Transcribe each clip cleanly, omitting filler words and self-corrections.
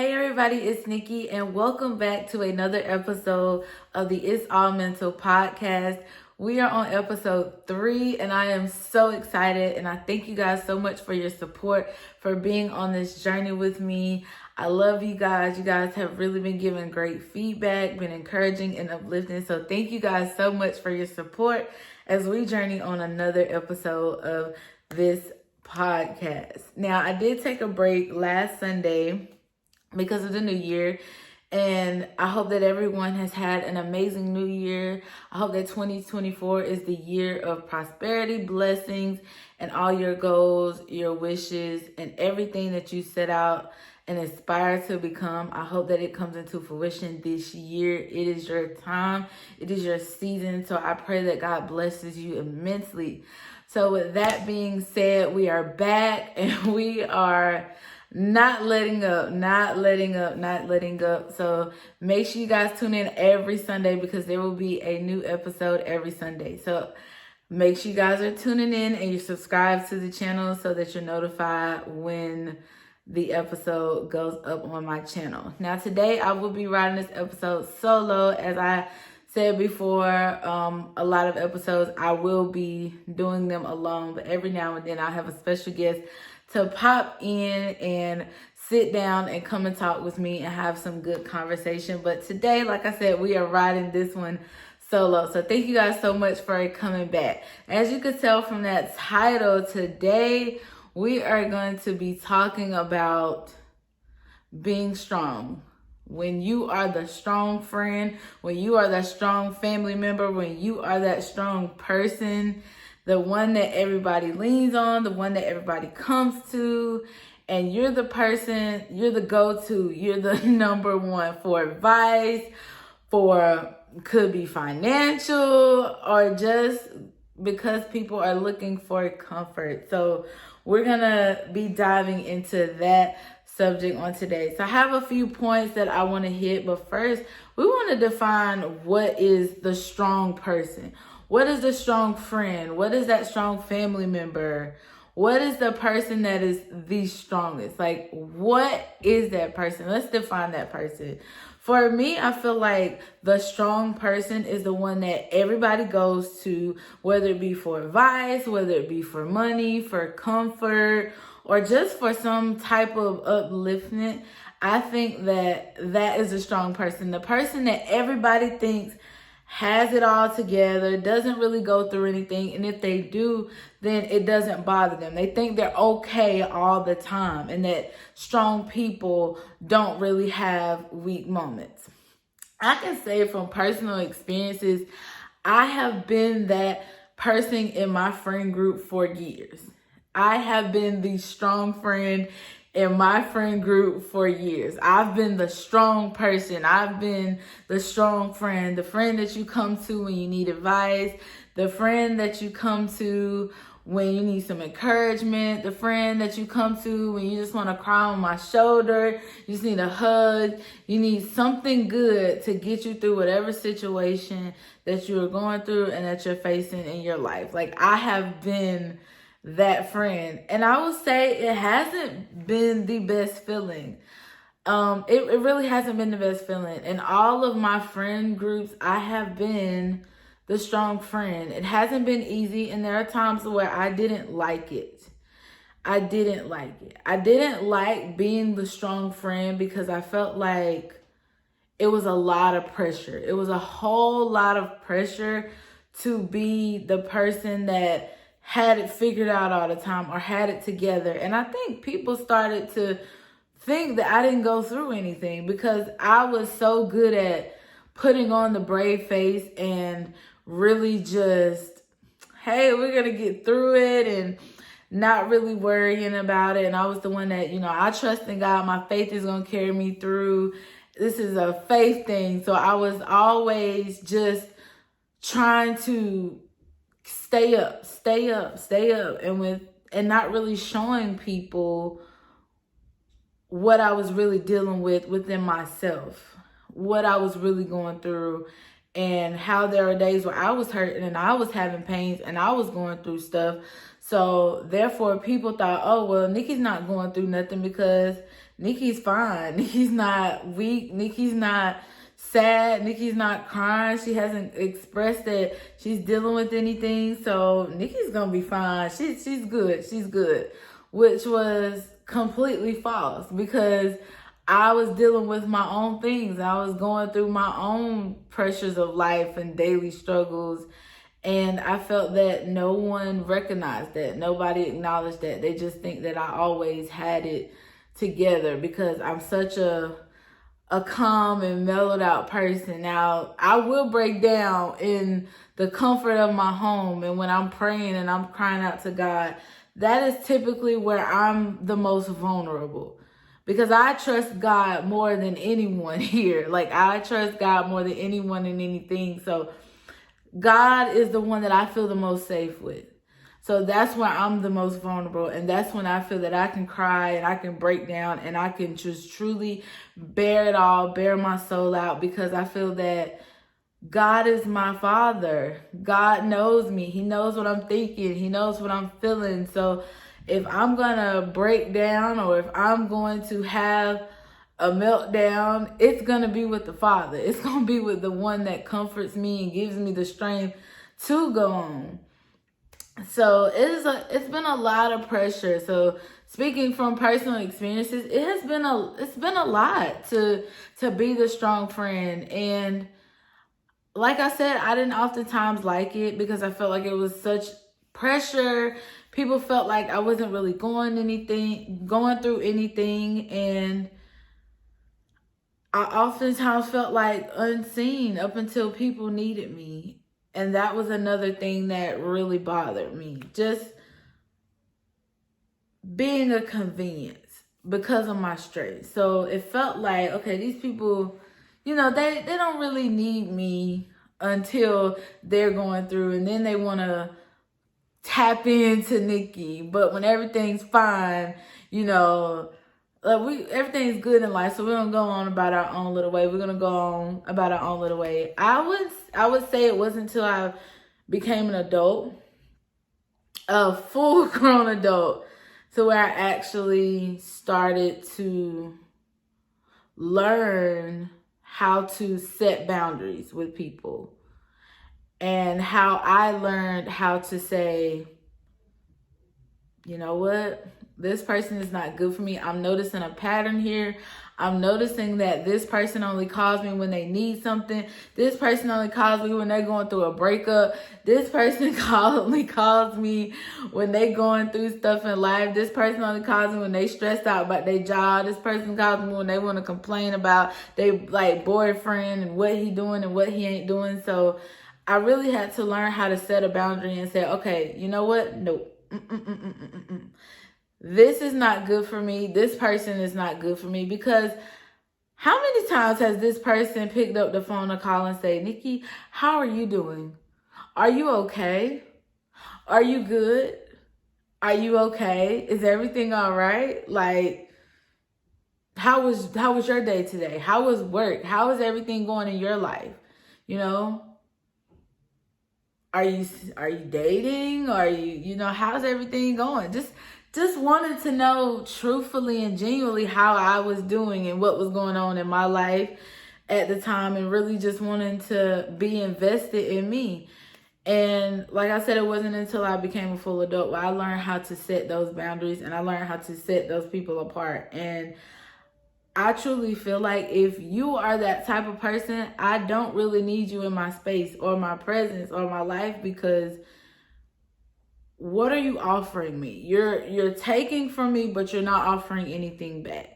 Hey everybody, it's Nikki and welcome back to another episode of the It's All Mental podcast. We are on episode 3 and I am so excited and I thank you guys so much for your support, for being on this journey with me. I love you guys. You guys have really been giving great feedback, been encouraging and uplifting. So thank you guys so much for your support as we journey on another episode of this podcast. Now, I did take a break last Sunday because of the new year, and I hope that everyone has had an amazing new year. I hope that 2024 is the year of prosperity, blessings, and all your goals, your wishes, and everything that you set out and aspire to become. I hope that it comes into fruition this year. It is your time. It is your season. So I pray that God blesses you immensely. So with that being said, we are back and we are not letting up. So make sure you guys tune in every Sunday because there will be a new episode every Sunday. So make sure you guys are tuning in and you subscribe to the channel so that you're notified when the episode goes up on my channel. Now today I will be writing this episode solo. As I said before, a lot of episodes I will be doing them alone, but every now and then I'll have a special guest to pop in and sit down and come and talk with me and have some good conversation. But today, like I said, we are riding this one solo. So thank you guys so much for coming back. As you could tell from that title, today we are going to be talking about being strong. When you are the strong friend, when you are that strong family member, when you are that strong person, the one that everybody leans on, the one that everybody comes to, and you're the person, you're the go-to, you're the number one for advice, for could be financial, or just because people are looking for comfort. So we're gonna be diving into that subject on today. So I have a few points that I want to hit, but first we want to define what is the strong person. What is the strong friend? What is that strong family member? What is the person that is the strongest? Like, what is that person? Let's define that person. For me, I feel like the strong person is the one that everybody goes to, whether it be for advice, whether it be for money, for comfort, or just for some type of upliftment. I think that that is a strong person. The person that everybody thinks has it all together, doesn't really go through anything, and if they do, then it doesn't bother them. They think they're okay all the time, and that strong people don't really have weak moments. I can say from personal experiences, I have been that person in my friend group for years. I have been the strong friend in my friend group for years. I've been the strong person. I've been the strong friend, the friend that you come to when you need advice, the friend that you come to when you need some encouragement, the friend that you come to when you just want to cry on my shoulder, you just need a hug, you need something good to get you through whatever situation that you're going through and that you're facing in your life. Like, I have been that friend. And I will say it hasn't been the best feeling. It really hasn't been the best feeling. In all of my friend groups, I have been the strong friend. It hasn't been easy, and there are times where I didn't like it. I didn't like being the strong friend because I felt like it was a lot of pressure. It was a whole lot of pressure to be the person that had it figured out all the time or had it together. And I think people started to think that I didn't go through anything because I was so good at putting on the brave face and really just, hey, we're going to get through it, and not really worrying about it. And I was the one that, I trust in God. My faith is going to carry me through. This is a faith thing. So I was always just trying to stay up, and not really showing people what I was really dealing with within myself, what I was really going through, and how there are days where I was hurting and I was having pains and I was going through stuff. So therefore people thought, oh, well, Nikki's not going through nothing because Nikki's fine. Nikki's not weak. Nikki's not sad. Nikki's not crying. She hasn't expressed that she's dealing with anything. So Nikki's gonna be fine. She's good. She's good. Which was completely false, because I was dealing with my own things. I was going through my own pressures of life and daily struggles. And I felt that no one recognized that. Nobody acknowledged that. They just think that I always had it together because I'm such a calm and mellowed out person. Now, I will break down in the comfort of my home, and when I'm praying and I'm crying out to God, that is typically where I'm the most vulnerable, because I trust God more than anyone here. Like, I trust God more than anyone and anything. So God is the one that I feel the most safe with. So that's where I'm the most vulnerable. And that's when I feel that I can cry and I can break down and I can just truly bear it all, bear my soul out, because I feel that God is my Father. God knows me. He knows what I'm thinking. He knows what I'm feeling. So if I'm going to break down, or if I'm going to have a meltdown, it's going to be with the Father. It's going to be with the one that comforts me and gives me the strength to go on. So it's been a lot of pressure. So speaking from personal experiences, it's been a lot to be the strong friend. And like I said, I didn't oftentimes like it because I felt like it was such pressure. People felt like I wasn't really going through anything, and I oftentimes felt like unseen up until people needed me. And that was another thing that really bothered me. Just being a convenience because of my stress. So it felt like, okay, these people, they don't really need me until they're going through, and then they want to tap into Nikki. But when everything's fine, everything's good in life, so we're gonna go on about our own little way. We're gonna go on about our own little way. I would say it wasn't until I became an adult, a full grown adult, to where I actually started to learn how to set boundaries with people, and how I learned how to say, you know what? This person is not good for me. I'm noticing a pattern here. I'm noticing that this person only calls me when they need something. This person only calls me when they're going through a breakup. This person only calls me when they're going through stuff in life. This person only calls me when they stressed out about their job. This person calls me when they want to complain about their boyfriend and what he doing and what he ain't doing. So I really had to learn how to set a boundary and say, okay, you know what? Nope. This is not good for me. This person is not good for me. Because how many times has this person picked up the phone or call and say, Nikki, how are you doing? Are you okay? Are you good? Are you okay? Is everything all right? Like, how was your day today? How was work? How is everything going in your life? Are you dating? Are you, how's everything going? Just wanted to know truthfully and genuinely how I was doing and what was going on in my life at the time, and really just wanting to be invested in me. And like I said, it wasn't until I became a full adult where I learned how to set those boundaries, and I learned how to set those people apart. And I truly feel like if you are that type of person, I don't really need you in my space or my presence or my life, because what are you offering me? You're taking from me, but you're not offering anything back.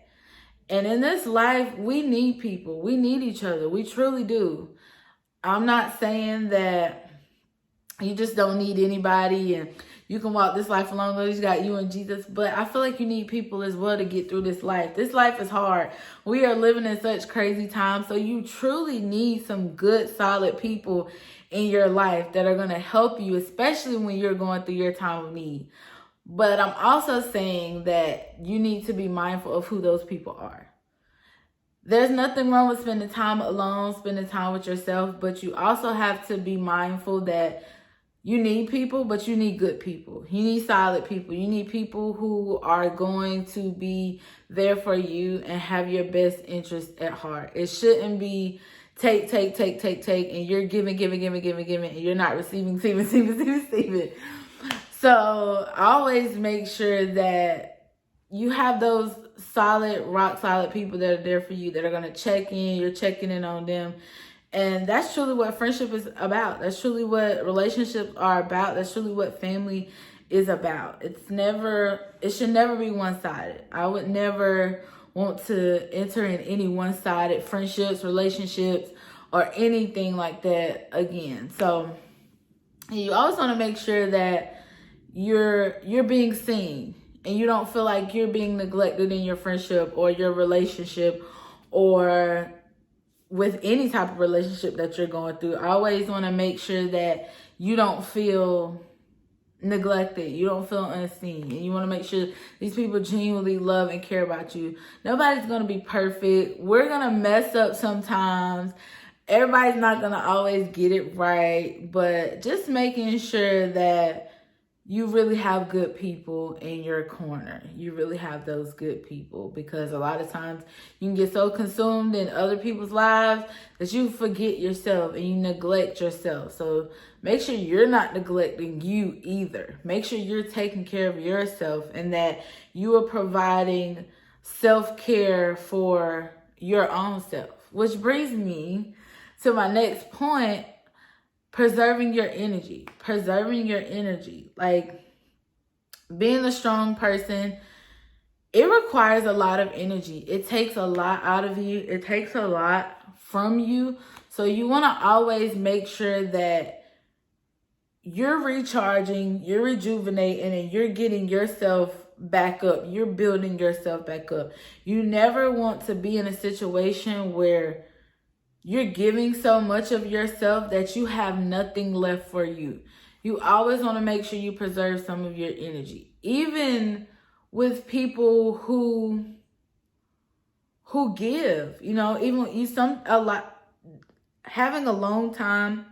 And in this life, we need people. We need each other. We truly do. I'm not saying that you just don't need anybody and you can walk this life alone. You got you and Jesus. But I feel like you need people as well to get through this life. This life is hard. We are living in such crazy times. So you truly need some good, solid people in your life that are going to help you, especially when you're going through your time of need. But I'm also saying that you need to be mindful of who those people are. There's nothing wrong with spending time alone, spending time with yourself, but you also have to be mindful that You need people, but you need good people. You need solid people. You need people who are going to be there for you and have your best interest at heart. It shouldn't be take, and you're giving, and you're not receiving. So always make sure that you have those solid, rock solid people that are there for you, that are going to check in. You're checking in on them. And that's truly what friendship is about. That's truly what relationships are about. That's truly what family is about. It should never be one-sided. I would never want to enter in any one-sided friendships, relationships, or anything like that again. So you always want to make sure that you're being seen and you don't feel like you're being neglected in your friendship or your relationship or with any type of relationship that you're going through. I always want to make sure that you don't feel neglected, you don't feel unseen, and you want to make sure these people genuinely love and care about you. Nobody's going to be perfect. We're going to mess up sometimes. Everybody's not going to always get it right, but just making sure that you really have good people in your corner. You really have those good people, because a lot of times you can get so consumed in other people's lives that you forget yourself and you neglect yourself. So make sure you're not neglecting you either. Make sure you're taking care of yourself and that you are providing self-care for your own self. Which brings me to my next point: preserving your energy. Like, being a strong person, it requires a lot of energy. It takes a lot out of you. It takes a lot from you. So you want to always make sure that you're recharging, you're rejuvenating, and you're getting yourself back up. You're building yourself back up. You never want to be in a situation where you're giving so much of yourself that you have nothing left for you. You always want to make sure you preserve some of your energy. Even with people who give, having a long time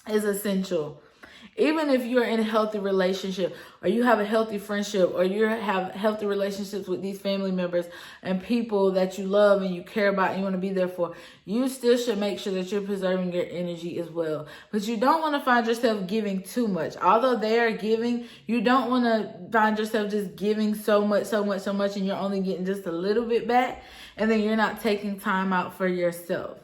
is essential. Even if you're in a healthy relationship, or you have a healthy friendship, or you have healthy relationships with these family members and people that you love and you care about and you want to be there for, you still should make sure that you're preserving your energy as well. But you don't want to find yourself giving too much. Although they are giving, you don't want to find yourself just giving so much, and you're only getting just a little bit back, and then you're not taking time out for yourself.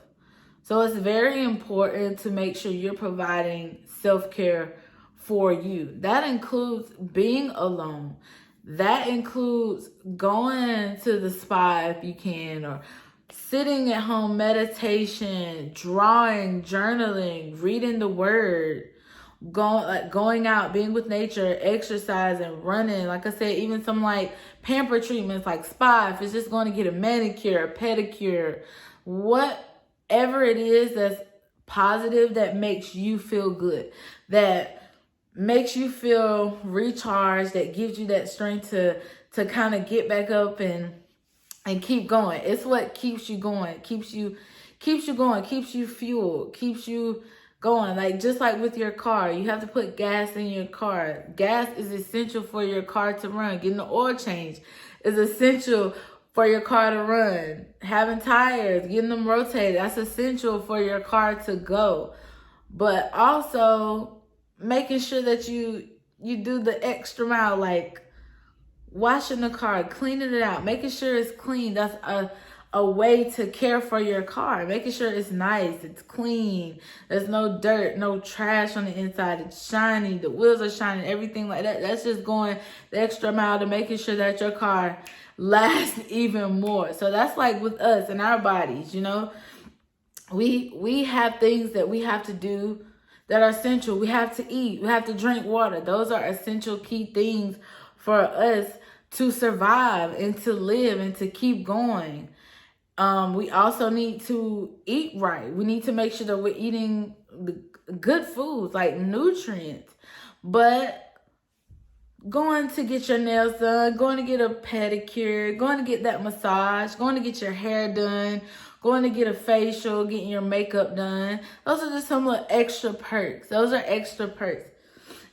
So it's very important to make sure you're providing self-care for you. That includes being alone. That includes going to the spa if you can, or sitting at home, meditation, drawing, journaling, reading the word, going out, being with nature, exercising, running. Like I said, even some like pamper treatments like spa, if it's just going to get a manicure, a pedicure, whatever it is that's positive, that makes you feel good, that makes you feel recharged, that gives you that strength to kind of get back up and keep going. It's what keeps you going, keeps you going, keeps you fueled, keeps you going. Like, just like with your car, you have to put gas in your car. Gas is essential for your car to run. Getting the oil change is essential for your car to run. Having tires, getting them rotated, that's essential for your car to go. But also making sure that you do the extra mile, like washing the car, cleaning it out, making sure it's clean. That's a way to care for your car. Making sure it's nice, it's clean, there's no dirt, no trash on the inside, it's shiny, the wheels are shining, everything like that. That's just going the extra mile to making sure that your car lasts even more. So that's like with us and our bodies, we have things that we have to do that are essential. We have to eat, we have to drink water. Those are essential key things for us to survive and to live and to keep going. We also need to eat right. We need to make sure that we're eating the good foods, like nutrients. But going to get your nails done, going to get a pedicure, going to get that massage, going to get your hair done, going to get a facial, getting your makeup done, those are just some little extra perks. Those are extra perks.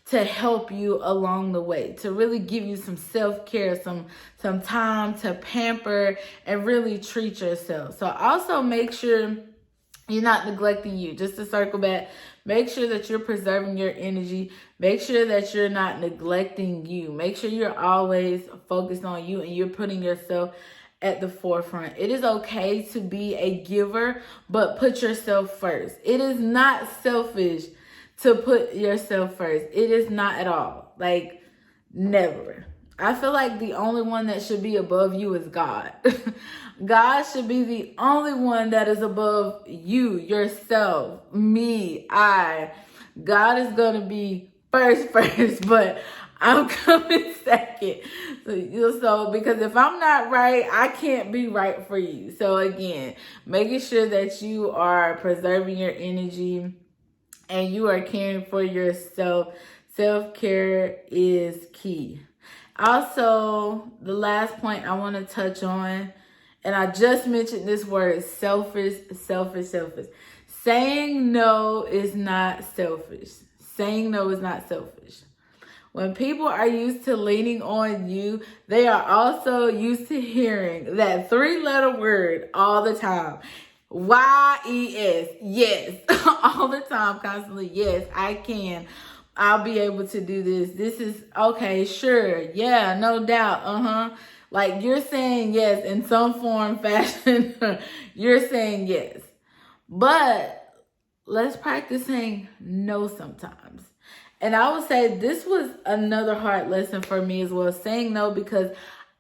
to help you along the way, to really give you some self-care, some time to pamper and really treat yourself. So also make sure you're not neglecting you. Just to circle back, make sure that you're preserving your energy. Make sure that you're not neglecting you. Make sure you're always focused on you and you're putting yourself at the forefront. It is okay to be a giver, but put yourself first. It is not selfish to put yourself first. It is not at all. Like, never. I feel like the only one that should be above you is God. God should be the only one that is above you, yourself, me, I. God is going to be first, but I'm coming second. So because if I'm not right, I can't be right for you. So again, making sure that you are preserving your energy and you are caring for yourself. Self-care is key. Also, the last point I want to touch on, and I just mentioned this word, selfish. Saying no is not selfish. Saying no is not selfish. When people are used to leaning on you, they are also used to hearing that 3-letter word all the time. Y-E-S. Yes. All the time, constantly. Yes, I can. I'll be able to do this. This is okay, sure. Yeah, no doubt. Like you're saying yes in some form, fashion. You're saying yes. But let's practice saying no sometimes. And I would say this was another hard lesson for me as well, saying no, because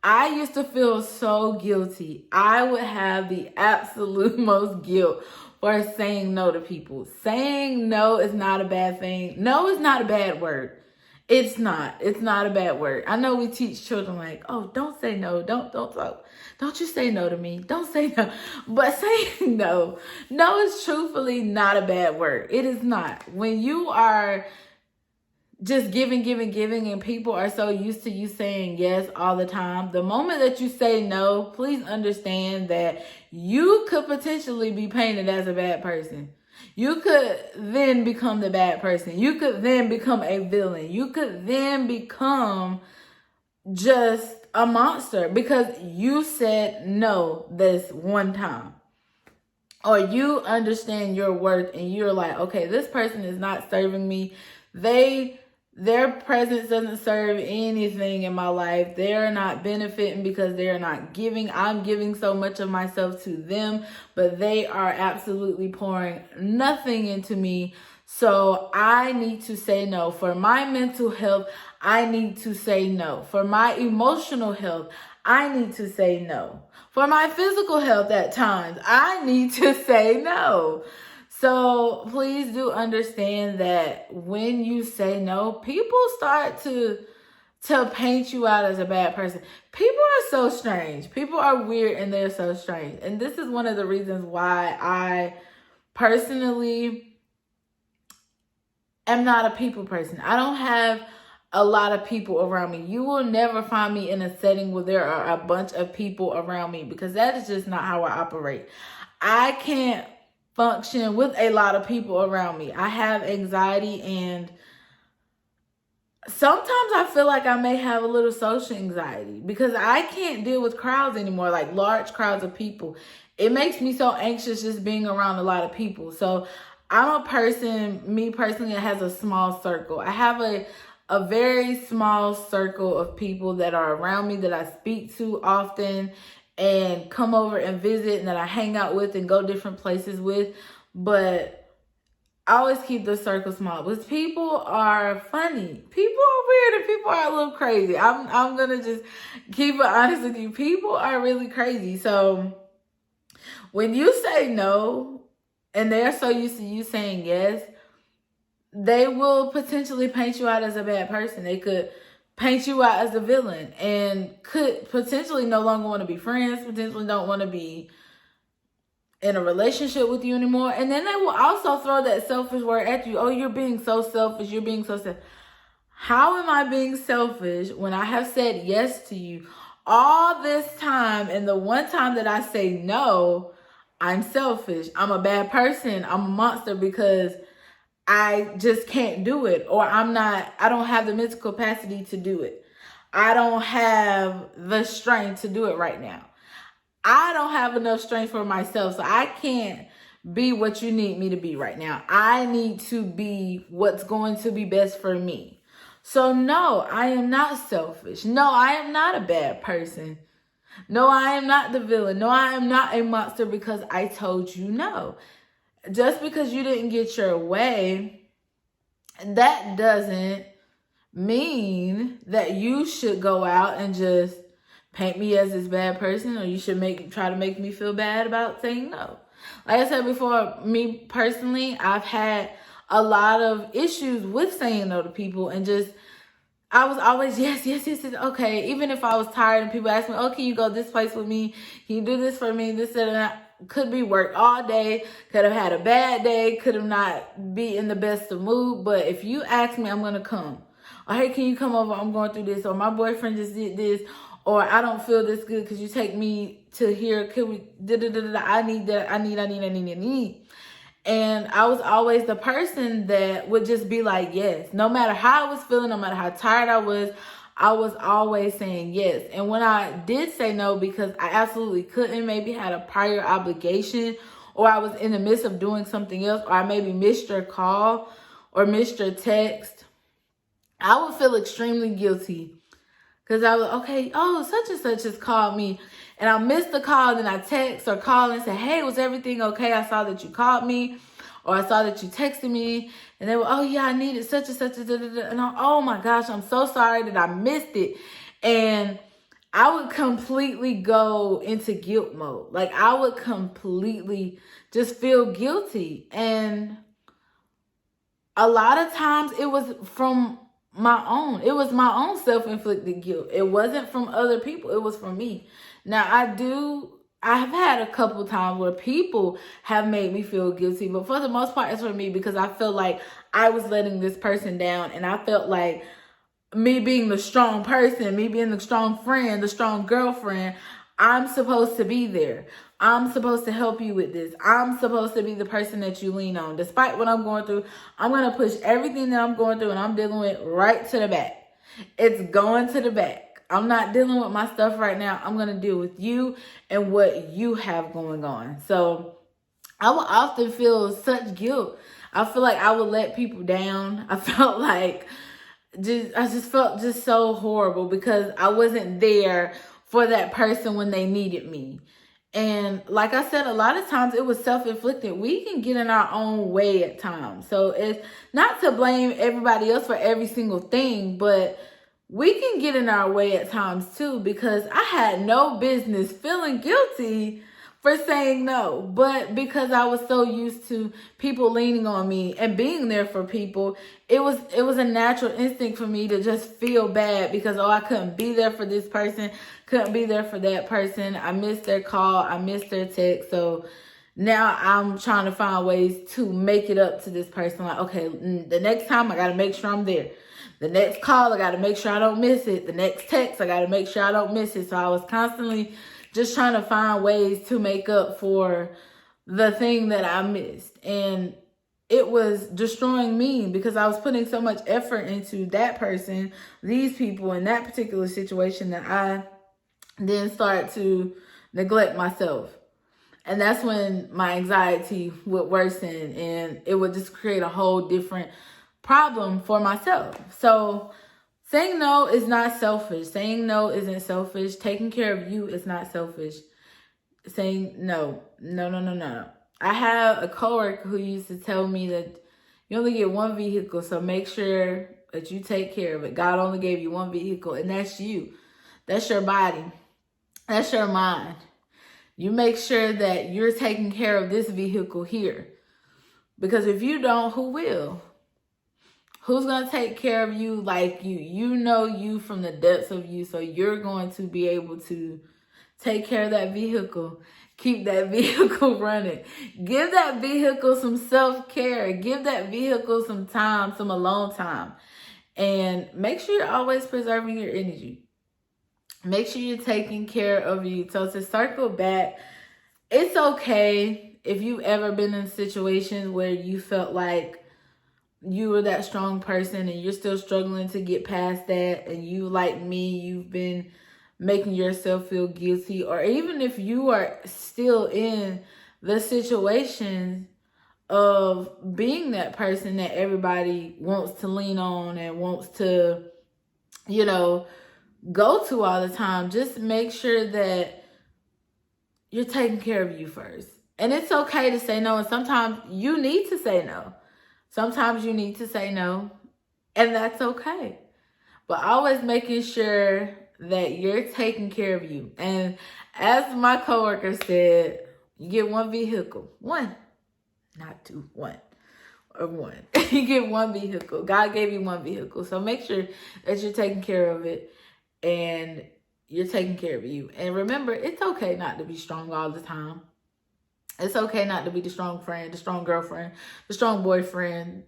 I used to feel so guilty. I would have the absolute most guilt for saying no to people. Saying no is not a bad thing. No is not a bad word. It's not. It's not a bad word. I know we teach children like, oh, don't say no. Don't you say no to me. Don't say no. But saying no is truthfully not a bad word. It is not. When you are just giving, and people are so used to you saying yes all the time, the moment that you say no, please understand that you could potentially be painted as a bad person. You could then become the bad person. You could then become a villain. You could then become just a monster because you said no this one time. Or you understand your worth and you're like, okay, this person is not serving me. Their presence doesn't serve anything in my life. They're not benefiting because they're not giving. I'm giving so much of myself to them, but they are absolutely pouring nothing into me. So I need to say no. For my mental health, I need to say no. For my emotional health, I need to say no. For my physical health at times, I need to say no. So please do understand that when you say no, people start to paint you out as a bad person. People are so strange. People are weird and they're so strange. And this is one of the reasons why I personally am not a people person. I don't have a lot of people around me. You will never find me in a setting where there are a bunch of people around me because that is just not how I operate. I can't function with a lot of people around me. I have anxiety and sometimes I feel like I may have a little social anxiety because I can't deal with crowds anymore, like large crowds of people. It makes me so anxious just being around a lot of people. So I'm a person, me personally, that has a small circle. I have a very small circle of people that are around me that I speak to often and come over and visit and that I hang out with and go different places with. But I always keep the circle small because people are funny. People are weird and people are a little crazy. I'm going to just keep it honest with you. People are really crazy. So when you say no and they're so used to you saying yes, they will potentially paint you out as a bad person. They could paint you out as a villain and could potentially no longer want to be friends, potentially don't want to be in a relationship with you anymore. And then they will also throw that selfish word at you. Oh, you're being so selfish. You're being so selfish. How am I being selfish when I have said yes to you all this time and the one time that I say no, I'm selfish. I'm a bad person. I'm a monster because I just can't do it, or I don't have the mental capacity to do it. I don't have the strength to do it right now. I don't have enough strength for myself, so I can't be what you need me to be right now. I need to be what's going to be best for me. So no, I am not selfish. No, I am not a bad person. No, I am not the villain. No, I am not a monster because I told you no. Just because you didn't get your way, that doesn't mean that you should go out and just paint me as this bad person, or you should try to make me feel bad about saying no. Like I said before, me personally, I've had a lot of issues with saying no to people, and just I was always yes, okay. Even if I was tired and people asked me, "Oh, can you go this place with me? Can you do this for me?" This and that. Could be worked all day. Could have had a bad day. Could have not be in the best of mood. But if you ask me, I'm gonna come. Or hey, can you come over? I'm going through this. Or my boyfriend just did this. Or I don't feel this good. Could you take me to here? Could we? I need that. I need. And I was always the person that would just be like, yes. No matter how I was feeling, no matter how tired I was always saying yes. And when I did say no because I absolutely couldn't, maybe had a prior obligation, or I was in the midst of doing something else, or I maybe missed your call or missed your text, I would feel extremely guilty. Because I was, okay, oh, such and such has called me. And I missed the call, then I text or call and say, hey, was everything okay? I saw that you called me, or I saw that you texted me. And they were, oh, yeah, I needed such and such. And oh, my gosh, I'm so sorry that I missed it. And I would completely go into guilt mode. Like, I would completely just feel guilty. And a lot of times it was from my own. It was my own self-inflicted guilt. It wasn't from other people. It was from me. Now, I've had a couple times where people have made me feel guilty, but for the most part, it's for me because I feel like I was letting this person down, and I felt like me being the strong person, me being the strong friend, the strong girlfriend, I'm supposed to be there. I'm supposed to help you with this. I'm supposed to be the person that you lean on. Despite what I'm going through, I'm going to push everything that I'm going through and I'm dealing with right to the back. It's going to the back. I'm not dealing with my stuff right now. I'm going to deal with you and what you have going on. So I will often feel such guilt. I feel like I would let people down. I felt like I just felt just so horrible because I wasn't there for that person when they needed me. And like I said, a lot of times it was self-inflicted. We can get in our own way at times. So it's not to blame everybody else for every single thing, but we can get in our way at times too, because I had no business feeling guilty for saying no. But because I was so used to people leaning on me and being there for people, it was a natural instinct for me to just feel bad because, oh, I couldn't be there for this person, couldn't be there for that person. I missed their call, I missed their text. So now I'm trying to find ways to make it up to this person. Like, okay, the next time I got to make sure I'm there. The next call, I got to make sure I don't miss it. The next text, I got to make sure I don't miss it. So I was constantly just trying to find ways to make up for the thing that I missed. And it was destroying me because I was putting so much effort into that person, these people in that particular situation, that I then started to neglect myself. And that's when my anxiety would worsen and it would just create a whole different problem for myself. So saying no is not selfish. Saying no isn't selfish. Taking care of you is not selfish. Saying no. I have a coworker who used to tell me that you only get one vehicle, so make sure that you take care of it. God only gave you one vehicle, and that's you. That's your body. That's your mind. You make sure that you're taking care of this vehicle here. Because if you don't, who will? Who's going to take care of you like you? You know you from the depths of you, so you're going to be able to take care of that vehicle. Keep that vehicle running. Give that vehicle some self-care. Give that vehicle some time, some alone time. And make sure you're always preserving your energy. Make sure you're taking care of you. So to circle back, it's okay if you've ever been in situations where you felt like you are that strong person and you're still struggling to get past that, and you, like me, you've been making yourself feel guilty, or even if you are still in the situation of being that person that everybody wants to lean on and wants to, go to all the time, just make sure that you're taking care of you first. And it's okay to say no, and sometimes you need to say no. Sometimes you need to say no, and that's okay. But always making sure that you're taking care of you. And as my coworker said, you get one vehicle. One. Not two. One. Or one. You get one vehicle. God gave you one vehicle. So make sure that you're taking care of it and you're taking care of you. And remember, it's okay not to be strong all the time. It's okay not to be the strong friend, the strong girlfriend, the strong boyfriend.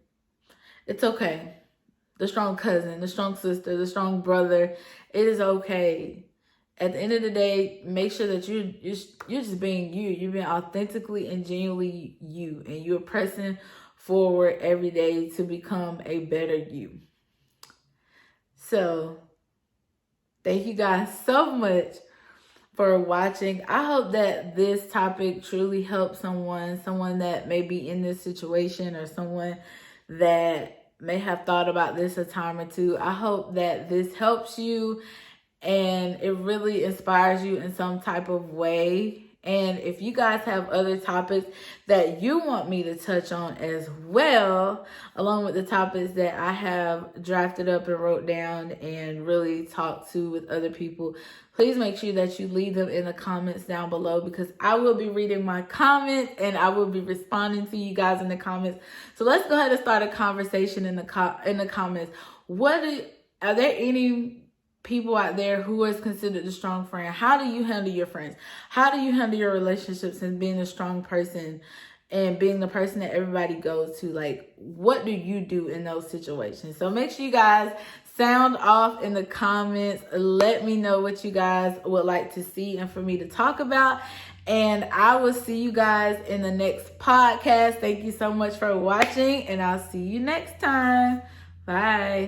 It's okay. The strong cousin, the strong sister, the strong brother. It is okay. At the end of the day, make sure that you're just being you. You're being authentically and genuinely you. And you're pressing forward every day to become a better you. So, thank you guys so much for watching. I hope that this topic truly helps someone that may be in this situation, or someone that may have thought about this a time or two. I hope that this helps you and it really inspires you in some type of way. And if you guys have other topics that you want me to touch on as well, along with the topics that I have drafted up and wrote down and really talked to with other people, please make sure that you leave them in the comments down below, because I will be reading my comments and I will be responding to you guys in the comments. So let's go ahead and start a conversation in the comments. Are there any people out there who is considered a strong friend? How do you handle your friends? How do you handle your relationships and being a strong person and being the person that everybody goes to? Like, what do you do in those situations? So make sure you guys sound off in the comments. Let me know what you guys would like to see and for me to talk about. And I will see you guys in the next podcast. Thank you so much for watching, and I'll see you next time. Bye.